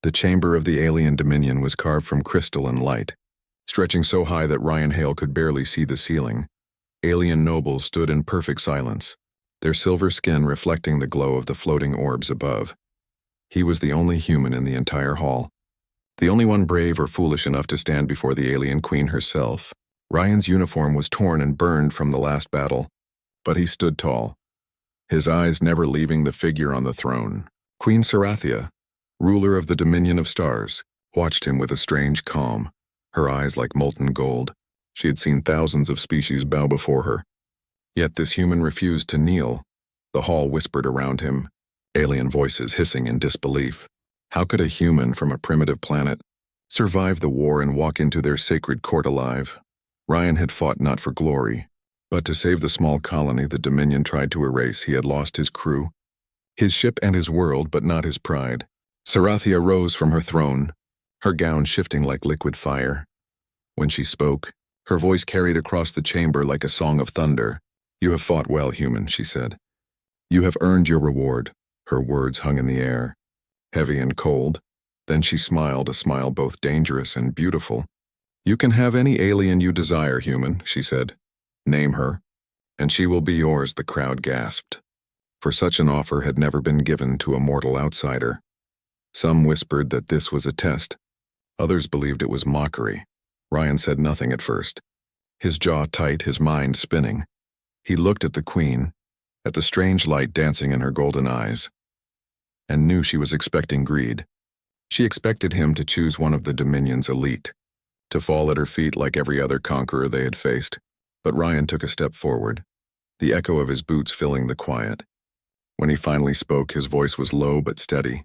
The chamber of the alien dominion was carved from crystal and light, stretching so high that Ryan Hale could barely see the ceiling. Alien nobles stood in perfect silence, their silver skin reflecting the glow of the floating orbs above. He was the only human in the entire hall, the only one brave or foolish enough to stand before the alien queen herself. Ryan's uniform was torn and burned from the last battle, but he stood tall, his eyes never leaving the figure on the throne. Queen Sarathia, ruler of the Dominion of Stars, watched him with a strange calm, her eyes like molten gold. She had seen thousands of species bow before her. Yet this human refused to kneel. The hall whispered around him, alien voices hissing in disbelief. How could a human from a primitive planet survive the war and walk into their sacred court alive? Ryan had fought not for glory, but to save the small colony the Dominion tried to erase. He had lost his crew, his ship and his world, but not his pride. Sarathia rose from her throne, her gown shifting like liquid fire. When she spoke, her voice carried across the chamber like a song of thunder. "You have fought well, human," she said. "You have earned your reward." Her words hung in the air, heavy and cold. Then she smiled, a smile both dangerous and beautiful. "You can have any alien you desire, human," she said. "Name her, and she will be yours." The crowd gasped, for such an offer had never been given to a mortal outsider. Some whispered that this was a test. Others believed it was mockery. Ryan said nothing at first, his jaw tight, his mind spinning. He looked at the queen, at the strange light dancing in her golden eyes, and knew she was expecting greed. She expected him to choose one of the Dominion's elite, to fall at her feet like every other conqueror they had faced. But Ryan took a step forward, the echo of his boots filling the quiet. When he finally spoke, his voice was low but steady.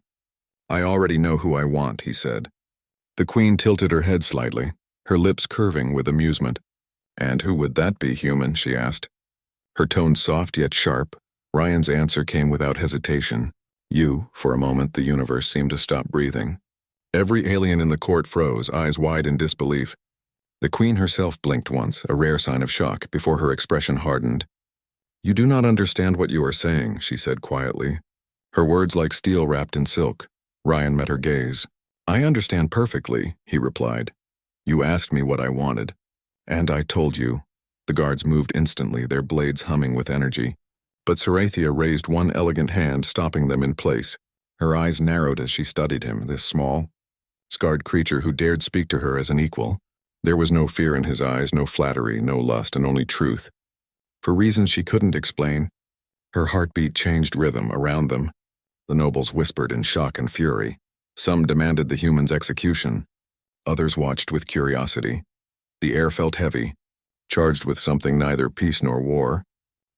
"I already know who I want," he said. The queen tilted her head slightly, her lips curving with amusement. "And who would that be, human?" she asked. Her tone soft yet sharp. Ryan's answer came without hesitation. "You." For a moment, the universe seemed to stop breathing. Every alien in the court froze, eyes wide in disbelief. The queen herself blinked once, a rare sign of shock, before her expression hardened. "You do not understand what you are saying," she said quietly, her words like steel wrapped in silk. Ryan met her gaze. "I understand perfectly," he replied. "You asked me what I wanted, and I told you." The guards moved instantly, their blades humming with energy. But Sarathia raised one elegant hand, stopping them in place. Her eyes narrowed as she studied him, this small, scarred creature who dared speak to her as an equal. There was no fear in his eyes, no flattery, no lust, and only truth. For reasons she couldn't explain, her heartbeat changed rhythm around them. The nobles whispered in shock and fury. Some demanded the human's execution. Others watched with curiosity. The air felt heavy, charged with something neither peace nor war.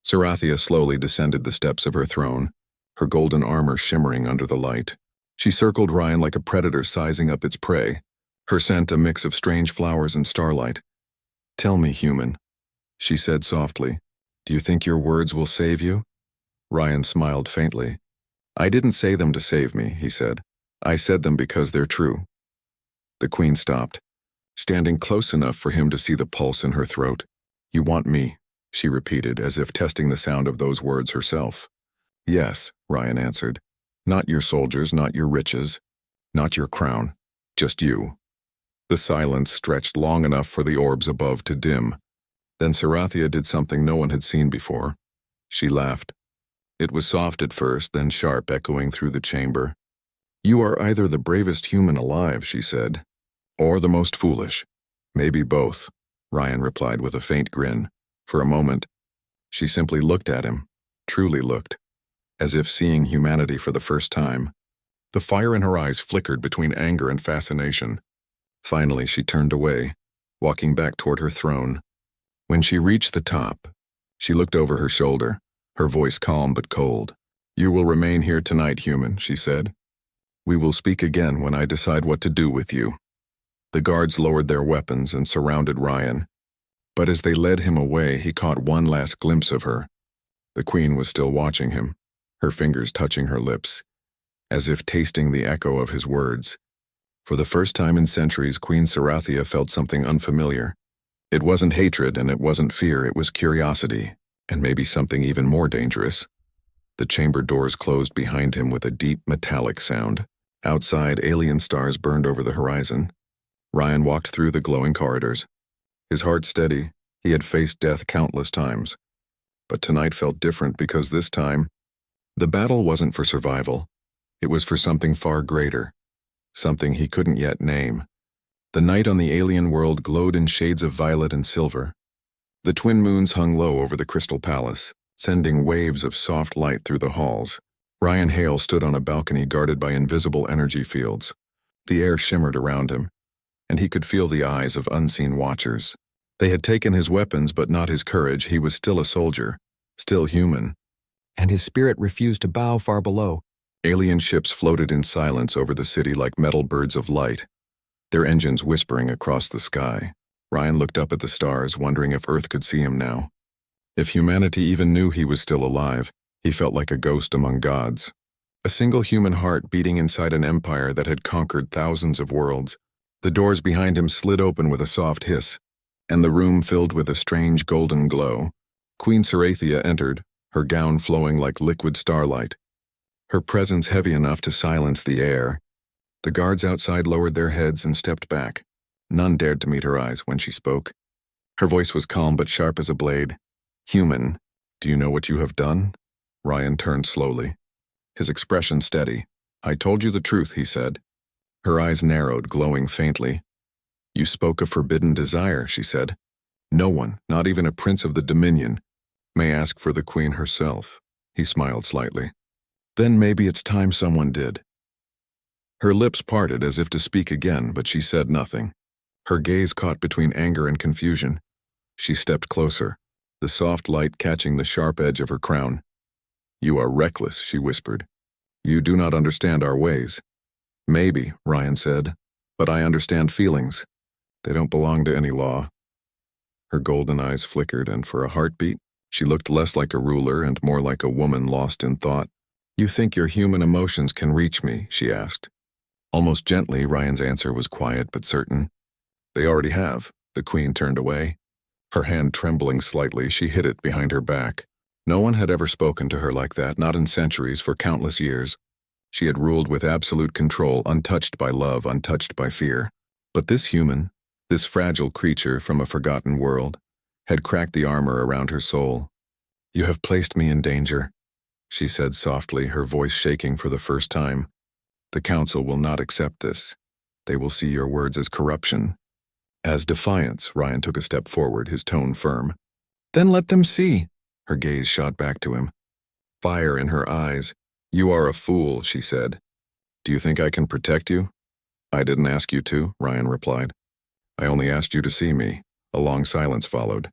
Sarathia slowly descended the steps of her throne, her golden armor shimmering under the light. She circled Ryan like a predator sizing up its prey, her scent a mix of strange flowers and starlight. "Tell me, human," she said softly. "Do you think your words will save you?" Ryan smiled faintly. "I didn't say them to save me," he said. "I said them because they're true." The queen stopped, standing close enough for him to see the pulse in her throat. "You want me," she repeated, as if testing the sound of those words herself. "Yes," Ryan answered. "Not your soldiers, not your riches, not your crown, just you." The silence stretched long enough for the orbs above to dim. Then Sarathia did something no one had seen before. She laughed. It was soft at first, then sharp, echoing through the chamber. "You are either the bravest human alive," she said, "or the most foolish. Maybe both," Ryan replied with a faint grin. For a moment, she simply looked at him, truly looked, as if seeing humanity for the first time. The fire in her eyes flickered between anger and fascination. Finally, she turned away, walking back toward her throne. When she reached the top, she looked over her shoulder, her voice calm but cold. "You will remain here tonight, human," she said. "We will speak again when I decide what to do with you." The guards lowered their weapons and surrounded Ryan. But as they led him away, he caught one last glimpse of her. The queen was still watching him, her fingers touching her lips, as if tasting the echo of his words. For the first time in centuries, Queen Sarathia felt something unfamiliar. It wasn't hatred and it wasn't fear, it was curiosity, and maybe something even more dangerous. The chamber doors closed behind him with a deep metallic sound. Outside, alien stars burned over the horizon. Ryan walked through the glowing corridors. His heart steady, he had faced death countless times. But tonight felt different because this time, the battle wasn't for survival. It was for something far greater. Something he couldn't yet name. The night on the alien world glowed in shades of violet and silver. The twin moons hung low over the Crystal Palace, sending waves of soft light through the halls. Ryan Hale stood on a balcony guarded by invisible energy fields. The air shimmered around him, and he could feel the eyes of unseen watchers. They had taken his weapons but not his courage. He was still a soldier, still human. And his spirit refused to bow far below. Alien ships floated in silence over the city like metal birds of light, their engines whispering across the sky. Ryan looked up at the stars, wondering if Earth could see him now. If humanity even knew he was still alive, he felt like a ghost among gods. A single human heart beating inside an empire that had conquered thousands of worlds. The doors behind him slid open with a soft hiss, and the room filled with a strange golden glow. Queen Serathia entered, her gown flowing like liquid starlight, her presence heavy enough to silence the air. The guards outside lowered their heads and stepped back. None dared to meet her eyes when she spoke. Her voice was calm but sharp as a blade. "Human, do you know what you have done?" Ryan turned slowly, his expression steady. "I told you the truth," he said. Her eyes narrowed, glowing faintly. "You spoke a forbidden desire," she said. "No one, not even a prince of the Dominion, may ask for the queen herself." He smiled slightly. "Then maybe it's time someone did." Her lips parted as if to speak again, but she said nothing. Her gaze caught between anger and confusion. She stepped closer, the soft light catching the sharp edge of her crown. "You are reckless," she whispered. "You do not understand our ways." "Maybe," Ryan said, "but I understand feelings. They don't belong to any law." Her golden eyes flickered, and for a heartbeat, she looked less like a ruler and more like a woman lost in thought. "You think your human emotions can reach me?" she asked. Almost gently, Ryan's answer was quiet but certain. "They already have." The queen turned away. Her hand trembling slightly, she hid it behind her back. No one had ever spoken to her like that, not in centuries, for countless years. She had ruled with absolute control, untouched by love, untouched by fear. But this human, this fragile creature from a forgotten world, had cracked the armor around her soul. "You have placed me in danger," she said softly, her voice shaking for the first time. "The council will not accept this. They will see your words as corruption." As defiance, Ryan took a step forward, his tone firm. "Then let them see." Her gaze shot back to him, fire in her eyes. "You are a fool," she said. "Do you think I can protect you?" "I didn't ask you to," Ryan replied. "I only asked you to see me." A long silence followed.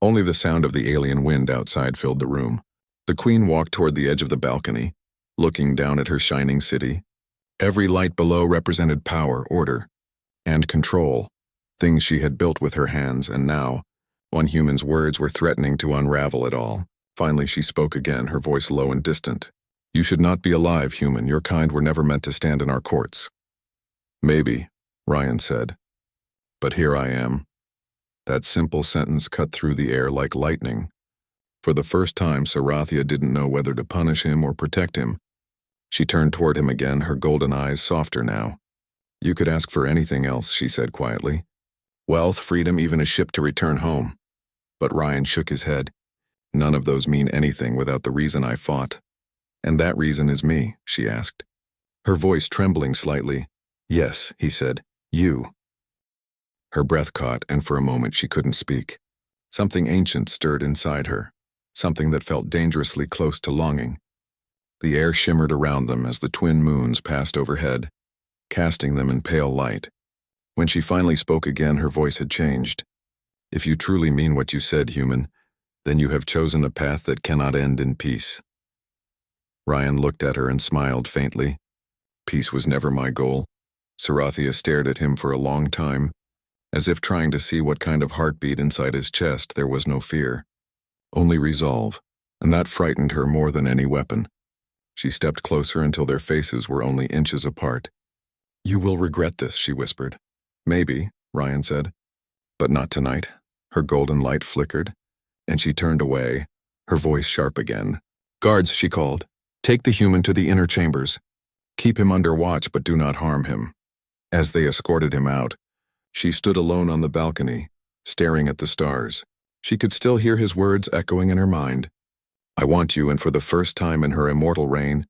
Only the sound of the alien wind outside filled the room. The queen walked toward the edge of the balcony, looking down at her shining city. Every light below represented power, order, and control, things she had built with her hands, and now, one human's words were threatening to unravel it all. Finally she spoke again, her voice low and distant. "You should not be alive, human. Your kind were never meant to stand in our courts." "Maybe," Ryan said. "But here I am." That simple sentence cut through the air like lightning. For the first time, Serathia didn't know whether to punish him or protect him. She turned toward him again, her golden eyes softer now. "You could ask for anything else," she said quietly. "Wealth, freedom, even a ship to return home." But Ryan shook his head. "None of those mean anything without the reason I fought." "And that reason is me?" she asked, her voice trembling slightly. "Yes," he said, "you." Her breath caught, and for a moment she couldn't speak. Something ancient stirred inside her, something that felt dangerously close to longing. The air shimmered around them as the twin moons passed overhead, casting them in pale light. When she finally spoke again, her voice had changed. "If you truly mean what you said, human, then you have chosen a path that cannot end in peace." Ryan looked at her and smiled faintly. "Peace was never my goal." Serathia stared at him for a long time, as if trying to see what kind of heartbeat inside his chest. There was no fear, only resolve, and that frightened her more than any weapon. She stepped closer until their faces were only inches apart. "You will regret this," she whispered. "Maybe," Ryan said. "But not tonight." Her golden light flickered, and she turned away, her voice sharp again. "Guards," she called. "Take the human to the inner chambers." Keep him under watch, but do not harm him." As they escorted him out, she stood alone on the balcony, staring at the stars. She could still hear his words echoing in her mind. "I want you," and for the first time in her immortal reign,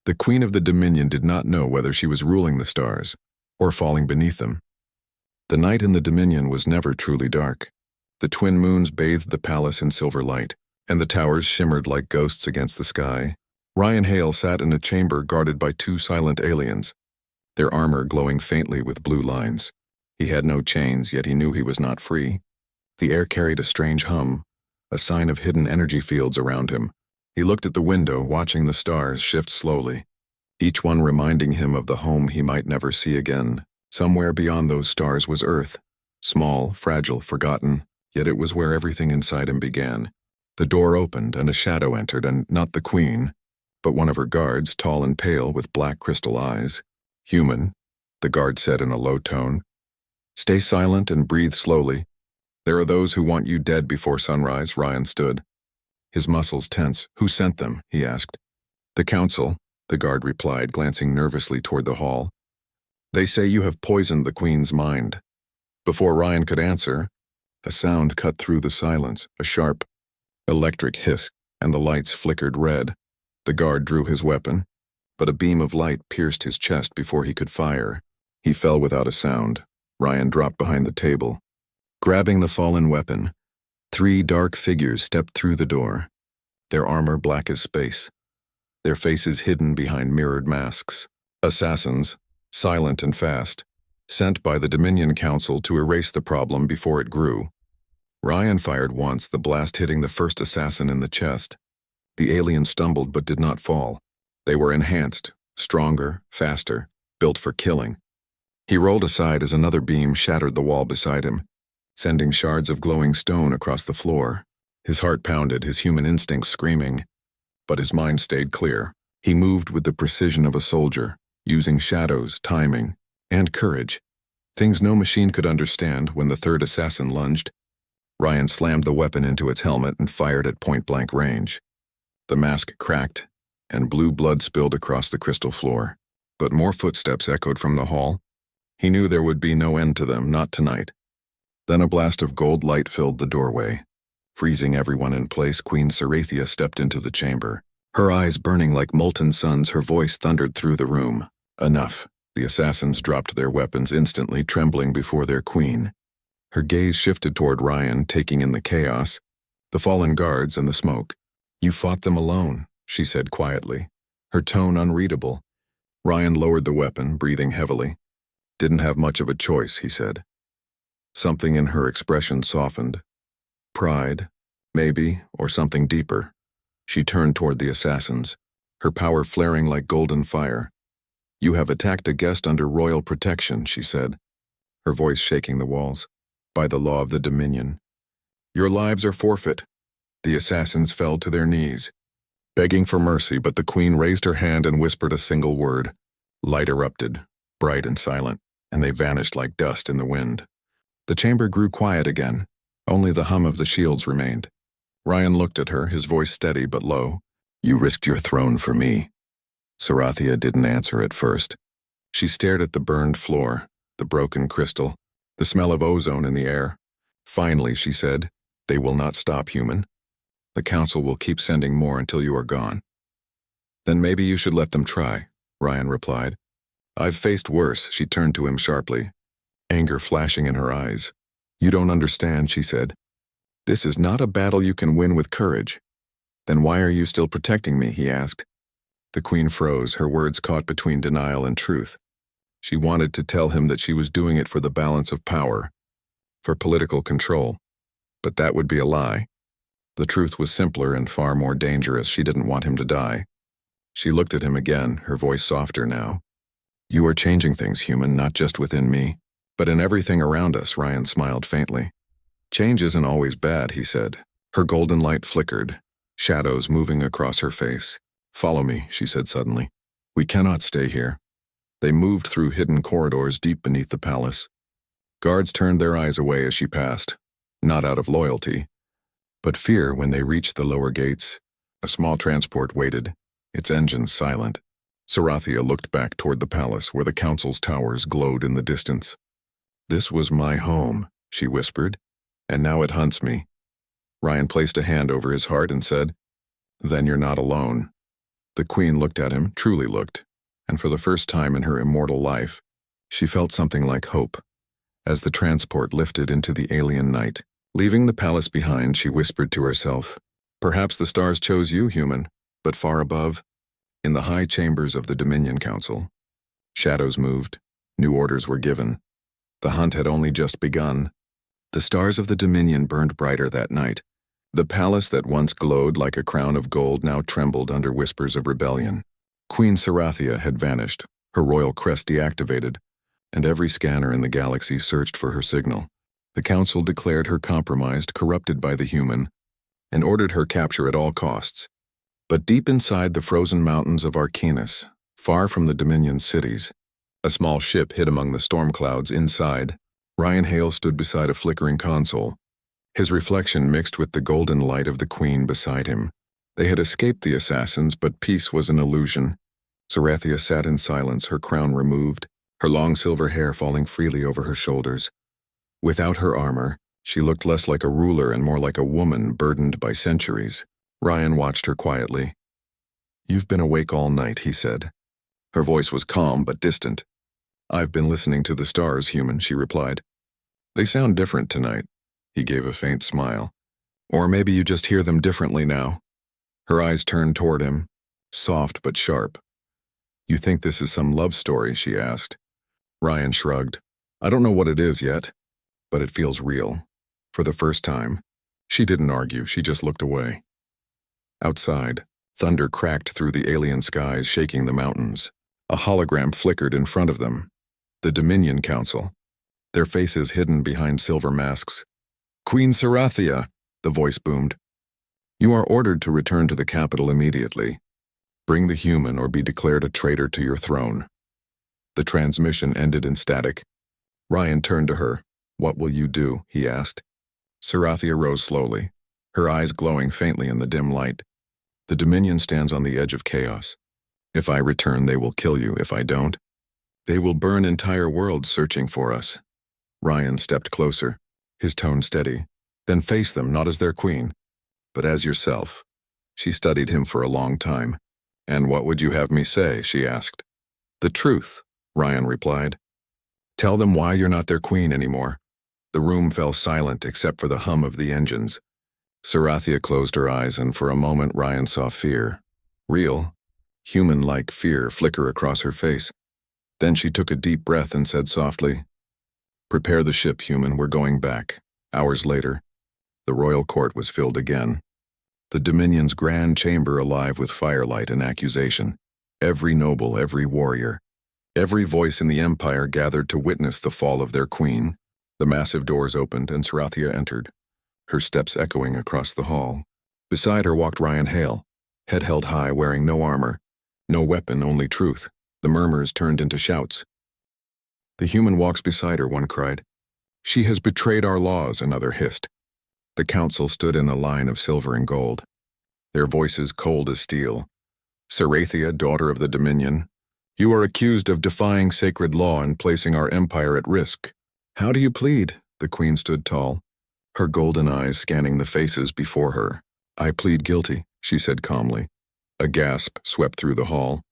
the Queen of the Dominion did not know whether she was ruling the stars or falling beneath them. The night in the Dominion was never truly dark. The twin moons bathed the palace in silver light, and the towers shimmered like ghosts against the sky. Ryan Hale sat in a chamber guarded by two silent aliens, their armor glowing faintly with blue lines. He had no chains, yet he knew he was not free. The air carried a strange hum, a sign of hidden energy fields around him. He looked at the window, watching the stars shift slowly, each one reminding him of the home he might never see again. Somewhere beyond those stars was Earth, small, fragile, forgotten, yet it was where everything inside him began. The door opened and a shadow entered, and not the Queen, but one of her guards, tall and pale with black crystal eyes. "Human," the guard said in a low tone. "Stay silent and breathe slowly. There are those who want you dead before sunrise." Ryan stood, his muscles tense. "Who sent them?" he asked. "The council," the guard replied, glancing nervously toward the hall. "They say you have poisoned the Queen's mind." Before Ryan could answer, a sound cut through the silence, a sharp, electric hiss, and the lights flickered red. The guard drew his weapon, but a beam of light pierced his chest before he could fire. He fell without a sound. Ryan dropped behind the table. Grabbing the fallen weapon, three dark figures stepped through the door, their armor black as space, their faces hidden behind mirrored masks. Assassins, silent and fast, sent by the Dominion Council to erase the problem before it grew. Ryan fired once, the blast hitting the first assassin in the chest. The alien stumbled but did not fall. They were enhanced, stronger, faster, built for killing. He rolled aside as another beam shattered the wall beside him, sending shards of glowing stone across the floor. His heart pounded, his human instincts screaming, but his mind stayed clear. He moved with the precision of a soldier, using shadows, timing, and courage, things no machine could understand. When the third assassin lunged, Ryan slammed the weapon into its helmet and fired at point-blank range. The mask cracked, and blue blood spilled across the crystal floor. But more footsteps echoed from the hall. He knew there would be no end to them, not tonight. Then a blast of gold light filled the doorway. Freezing everyone in place, Queen Serathia stepped into the chamber. Her eyes burning like molten suns, her voice thundered through the room. "Enough." The assassins dropped their weapons instantly, trembling before their queen. Her gaze shifted toward Ryan, taking in the chaos, the fallen guards and the smoke. "You fought them alone," she said quietly, her tone unreadable. Ryan lowered the weapon, breathing heavily. "Didn't have much of a choice," he said. Something in her expression softened. Pride, maybe, or something deeper. She turned toward the assassins, her power flaring like golden fire. "You have attacked a guest under royal protection," she said, her voice shaking the walls. "By the law of the Dominion. Your lives are forfeit." The assassins fell to their knees, begging for mercy, but the Queen raised her hand and whispered a single word. Light erupted, bright and silent, and they vanished like dust in the wind. The chamber grew quiet again. Only the hum of the shields remained. Ryan looked at her, his voice steady but low. "You risked your throne for me." Serathia didn't answer at first. She stared at the burned floor, the broken crystal, the smell of ozone in the air. Finally, she said, "They will not stop, human. The council will keep sending more until you are gone." "Then maybe you should let them try," Ryan replied. "I've faced worse." She turned to him sharply, anger flashing in her eyes. "You don't understand," she said. "This is not a battle you can win with courage." "Then why are you still protecting me?" he asked. The Queen froze, her words caught between denial and truth. She wanted to tell him that she was doing it for the balance of power, for political control, but that would be a lie. The truth was simpler and far more dangerous. She didn't want him to die. She looked at him again, her voice softer now. "You are changing things, human, not just within me, but in everything around us." Ryan smiled faintly. "Change isn't always bad," he said. Her golden light flickered, shadows moving across her face. "Follow me," she said suddenly. "We cannot stay here." They moved through hidden corridors deep beneath the palace. Guards turned their eyes away as she passed, not out of loyalty, but fear. When they reached the lower gates, a small transport waited, its engines silent. Sarathia looked back toward the palace where the council's towers glowed in the distance. "This was my home," she whispered, "and now it hunts me." Ryan placed a hand over his heart and said, "Then you're not alone." The queen looked at him, truly looked, and for the first time in her immortal life, she felt something like hope. As the transport lifted into the alien night, leaving the palace behind, she whispered to herself, "Perhaps the stars chose you, human," but far above, in the high chambers of the Dominion Council, shadows moved, new orders were given. The hunt had only just begun. The stars of the Dominion burned brighter that night. The palace that once glowed like a crown of gold now trembled under whispers of rebellion. Queen Sarathia had vanished, her royal crest deactivated, and every scanner in the galaxy searched for her signal. The council declared her compromised, corrupted by the human, and ordered her capture at all costs. But deep inside the frozen mountains of Arcanus, far from the Dominion cities, a small ship hid among the storm clouds inside, Ryan Hale stood beside a flickering console. His reflection mixed with the golden light of the queen beside him. They had escaped the assassins, but peace was an illusion. Sarathia sat in silence, her crown removed, her long silver hair falling freely over her shoulders. Without her armor, she looked less like a ruler and more like a woman burdened by centuries. Ryan watched her quietly. "You've been awake all night," he said. Her voice was calm but distant. "I've been listening to the stars, human," she replied. "They sound different tonight." He gave a faint smile. "Or maybe you just hear them differently now." Her eyes turned toward him, soft but sharp. "You think this is some love story?" she asked. Ryan shrugged. "I don't know what it is yet, but it feels real." For the first time, she didn't argue, she just looked away. Outside, thunder cracked through the alien skies, shaking the mountains. A hologram flickered in front of them. The Dominion Council, their faces hidden behind silver masks. "Queen Sarathia," the voice boomed. "You are ordered to return to the capital immediately. Bring the human or be declared a traitor to your throne." The transmission ended in static. Ryan turned to her. "What will you do?" he asked. Sarathia rose slowly, her eyes glowing faintly in the dim light. "The Dominion stands on the edge of chaos. If I return, they will kill you. If I don't, they will burn entire worlds searching for us." Ryan stepped closer, his tone steady. "Then face them, not as their queen, but as yourself." She studied him for a long time. "And what would you have me say?" she asked. "The truth," Ryan replied. "Tell them why you're not their queen anymore." The room fell silent except for the hum of the engines. Sarathia closed her eyes, and for a moment Ryan saw fear. Real, human-like fear flicker across her face. Then she took a deep breath and said softly, "Prepare the ship, human, we're going back." Hours later, the royal court was filled again. The Dominion's grand chamber alive with firelight and accusation. Every noble, every warrior, every voice in the empire gathered to witness the fall of their queen. The massive doors opened and Sarathia entered, her steps echoing across the hall. Beside her walked Ryan Hale, head held high, wearing no armor, no weapon, only truth. The murmurs turned into shouts. "The human walks beside her," one cried. "She has betrayed our laws," another hissed. The council stood in a line of silver and gold, their voices cold as steel. "Sarathia, daughter of the Dominion, you are accused of defying sacred law and placing our empire at risk. How do you plead?" The queen stood tall, her golden eyes scanning the faces before her. "I plead guilty," she said calmly. A gasp swept through the hall.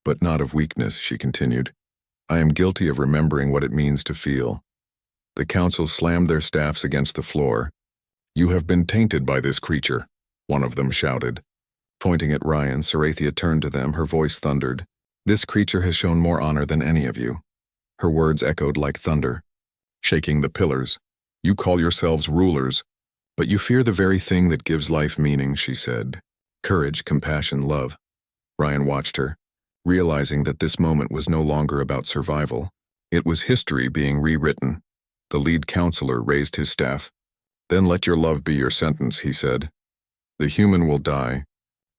"But not of weakness," she continued. "I am guilty of remembering what it means to feel." The council slammed their staffs against the floor. "You have been tainted by this creature," one of them shouted. Pointing at Ryan, Sarathia turned to them, her voice thundered. "This creature has shown more honor than any of you." Her words echoed like thunder, shaking the pillars. "You call yourselves rulers, but you fear the very thing that gives life meaning," she said. "Courage, compassion, love." Ryan watched her, realizing that this moment was no longer about survival. It was history being rewritten. The lead counselor raised his staff. "Then let your love be your sentence," he said. "The human will die,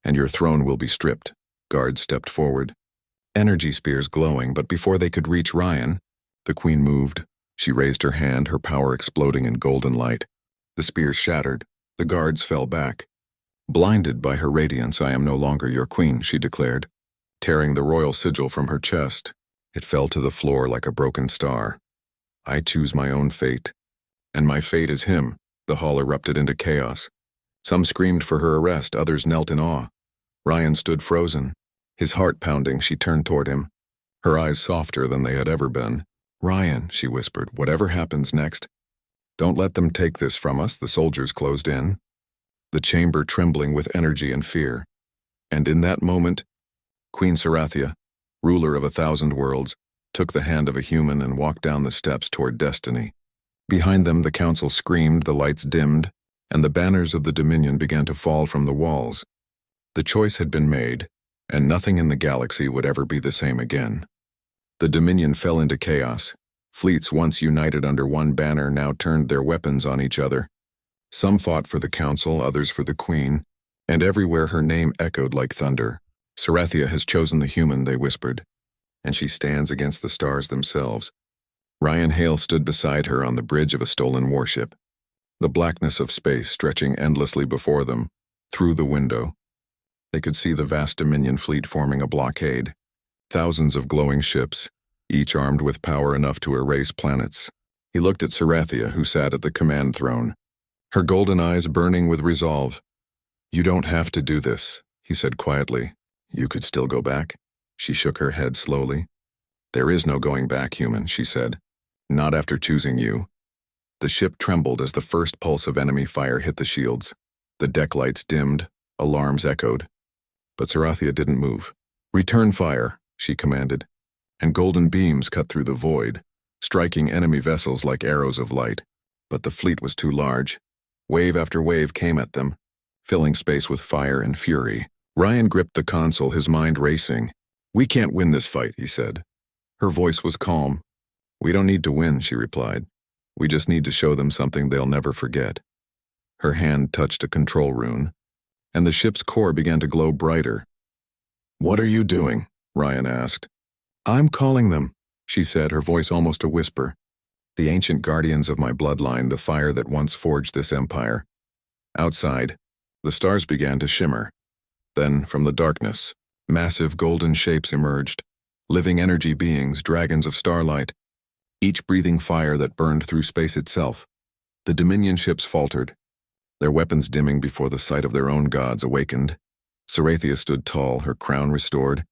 and your throne will be stripped." Guards stepped forward, energy spears glowing, but before they could reach Ryan, the queen moved. She raised her hand, her power exploding in golden light. The spears shattered. The guards fell back. "Blinded by her radiance, I am no longer your queen," she declared. tearing the royal sigil from her chest. It fell to the floor like a broken star. I choose my own fate. And my fate is him. The hall erupted into chaos. Some screamed for her arrest, others knelt in awe. Ryan stood frozen. His heart pounding, she turned toward him, her eyes softer than they had ever been. "Ryan," she whispered, "whatever happens next, don't let them take this from us." The soldiers closed in, the chamber trembling with energy and fear. And in that moment, Queen Sarathia, ruler of 1,000 worlds, took the hand of a human and walked down the steps toward destiny. Behind them, the council screamed, the lights dimmed, and the banners of the Dominion began to fall from the walls. The choice had been made, and nothing in the galaxy would ever be the same again. The Dominion fell into chaos. Fleets once united under one banner now turned their weapons on each other. Some fought for the council, others for the queen, and everywhere her name echoed like thunder. "Sarathia has chosen the human," they whispered, "and she stands against the stars themselves." Ryan Hale stood beside her on the bridge of a stolen warship, the blackness of space stretching endlessly before them. Through the window, they could see the vast Dominion fleet forming a blockade. Thousands of glowing ships, each armed with power enough to erase planets. He looked at Sarathia, who sat at the command throne, her golden eyes burning with resolve. "You don't have to do this," he said quietly. "You could still go back." She shook her head slowly. "There is no going back, human," she said. "Not after choosing you." The ship trembled as the first pulse of enemy fire hit the shields. The deck lights dimmed, alarms echoed. But Sarathia didn't move. "Return fire," she commanded, and golden beams cut through the void, striking enemy vessels like arrows of light. But the fleet was too large. Wave after wave came at them, filling space with fire and fury. Ryan gripped the console, his mind racing. "We can't win this fight," he said. Her voice was calm. "We don't need to win," she replied. "We just need to show them something they'll never forget." Her hand touched a control rune, and the ship's core began to glow brighter. "What are you doing?" Ryan asked. "I'm calling them," she said, her voice almost a whisper. "The ancient guardians of my bloodline, the fire that once forged this empire." Outside, the stars began to shimmer. Then, from the darkness, massive golden shapes emerged, living energy beings, dragons of starlight, each breathing fire that burned through space itself. The Dominion ships faltered, their weapons dimming before the sight of their own gods awakened. Sarathia stood tall, her crown restored,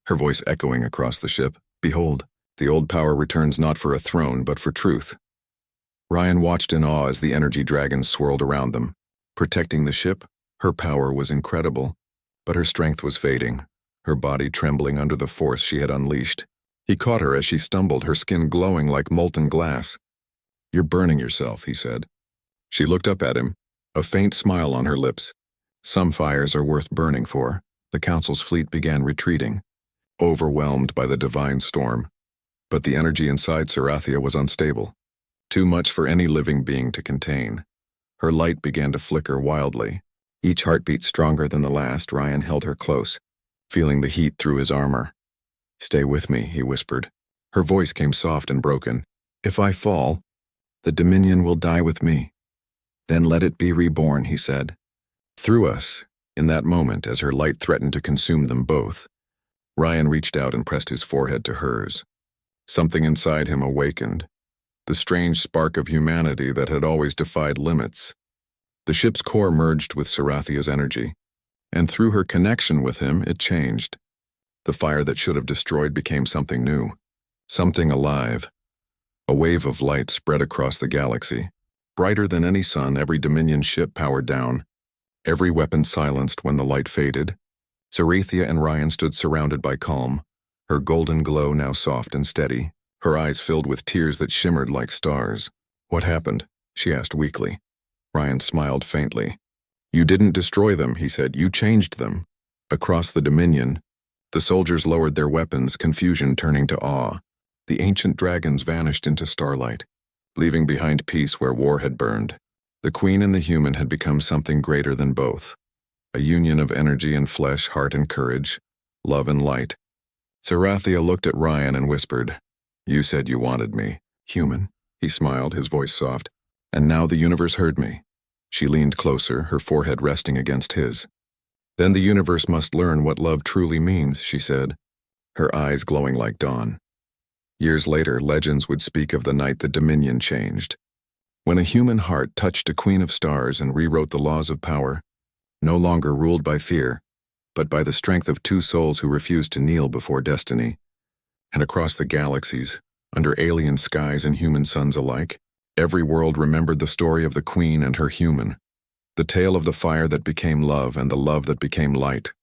her voice echoing across the ship. "Behold, the old power returns not for a throne, but for truth." Ryan watched in awe as the energy dragons swirled around them. Protecting the ship, her power was incredible, but her strength was fading, her body trembling under the force she had unleashed. He caught her as she stumbled, her skin glowing like molten glass. "You're burning yourself," he said. She looked up at him, a faint smile on her lips. "Some fires are worth burning for." The council's fleet began retreating, overwhelmed by the divine storm. But the energy inside Sarathia was unstable, too much for any living being to contain. Her light began to flicker wildly. Each heartbeat stronger than the last, Ryan held her close, feeling the heat through his armor. "Stay with me," he whispered. Her voice came soft and broken. "If I fall, the Dominion will die with me." "Then let it be reborn," he said. Through us, in that moment, as her light threatened to consume them both, Ryan reached out and pressed his forehead to hers. Something inside him awakened, the strange spark of humanity that had always defied limits. The ship's core merged with Sarathia's energy, and through her connection with him, it changed. The fire that should have destroyed became something new, something alive. A wave of light spread across the galaxy, brighter than any sun. Every Dominion ship powered down, every weapon silenced when the light faded. Sarathia and Ryan stood surrounded by calm, her golden glow now soft and steady, her eyes filled with tears that shimmered like stars. "What happened?" she asked weakly. Ryan smiled faintly. "You didn't destroy them," he said. "You changed them." Across the Dominion, the soldiers lowered their weapons, confusion turning to awe. The ancient dragons vanished into starlight, leaving behind peace where war had burned. The queen and the human had become something greater than both, a union of energy and flesh, heart and courage, love and light. Sarathia looked at Ryan and whispered, "You said you wanted me, human." He smiled, his voice soft. "And now the universe heard me." She leaned closer, her forehead resting against his. Then the universe must learn what love truly means, she said, her eyes glowing like dawn. Years later, legends would speak of the night the Dominion changed. When a human heart touched a queen of stars and rewrote the laws of power, no longer ruled by fear, but by the strength of two souls who refused to kneel before destiny. And across the galaxies, under alien skies and human suns alike, every world remembered the story of the queen and her human, the tale of the fire that became love and the love that became light.